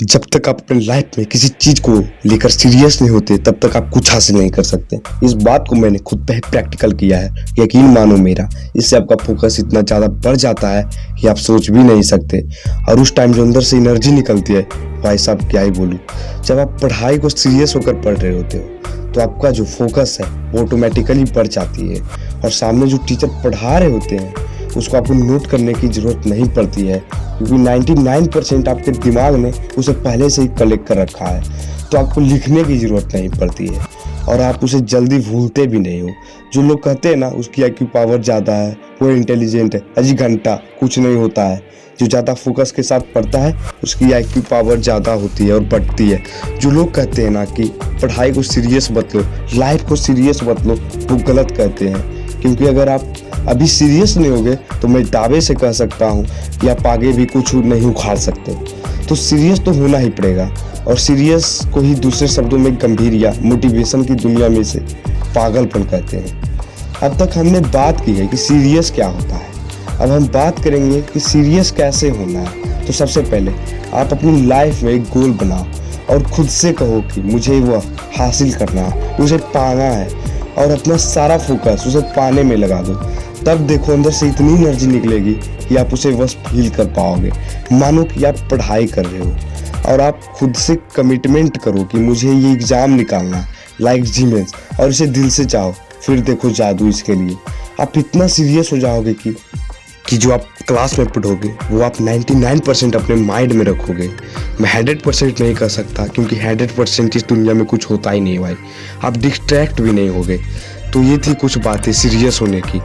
जब तक आप अपने लाइफ में किसी चीज को लेकर सीरियस नहीं होते तब तक आप कुछ हासिल नहीं कर सकते। इस बात को मैंने खुद पे प्रैक्टिकल किया है, यकीन मानो मेरा। इससे आपका फोकस इतना ज़्यादा बढ़ जाता है कि आप सोच भी नहीं सकते। और उस टाइम जो अंदर से एनर्जी निकलती है, भाई साहब क्या ही बोलूँ। जब आप पढ़ाई को सीरियस होकर पढ़ रहे होते हो तो आपका जो फोकस है वो ऑटोमेटिकली बढ़ जाती है और सामने जो टीचर पढ़ा रहे होते हैं उसको आपको नोट करने की ज़रूरत नहीं पड़ती है, क्योंकि 99% आपके दिमाग ने उसे पहले से ही कलेक्ट कर रखा है। तो आपको लिखने की ज़रूरत नहीं पड़ती है और आप उसे जल्दी भूलते भी नहीं हो। जो लोग कहते हैं ना उसकी IQ पावर ज़्यादा है, वो इंटेलिजेंट है, अजी घंटा कुछ नहीं होता है। जो ज़्यादा फोकस के साथ पढ़ता है उसकी IQ पावर ज़्यादा होती है और बढ़ती है। जो लोग कहते हैं ना कि पढ़ाई को सीरियस मत लो, लाइफ को सीरियस मत लो, वो गलत कहते हैं। क्योंकि अगर आप अभी सीरियस नहीं होगे तो मैं दावे से कह सकता हूँ कि आप आगे भी कुछ नहीं उखाड़ सकते। तो सीरियस तो होना ही पड़ेगा और सीरियस को ही दूसरे शब्दों में गंभीर या मोटिवेशन की दुनिया में से पागलपन कहते हैं। अब तक हमने बात की है कि सीरियस क्या होता है, अब हम बात करेंगे कि सीरियस कैसे होना है। तो सबसे पहले आप अपनी लाइफ में एक गोल बनाओ और खुद से कहो कि मुझे वो हासिल करना है, उसे पाना है और अपना सारा फोकस उसे पाने में लगा दो। तब देखो अंदर से इतनी एनर्जी निकलेगी कि आप उसे बस फील कर पाओगे। मानो कि आप पढ़ाई कर रहे हो और आप खुद से कमिटमेंट करो कि मुझे ये एग्ज़ाम निकालना लाइक जीमेंस और इसे दिल से चाहो, फिर देखो जादू इसके लिए। आप इतना सीरियस हो जाओगे कि जो आप क्लास में पढ़ोगे वो आप 99% अपने माइंड में रखोगे। मैं 100% नहीं कर सकता क्योंकि 100% इस दुनिया में कुछ होता ही नहीं भाई। आप डिस्ट्रैक्ट भी नहीं होगे। तो ये थी कुछ बातें सीरियस होने की।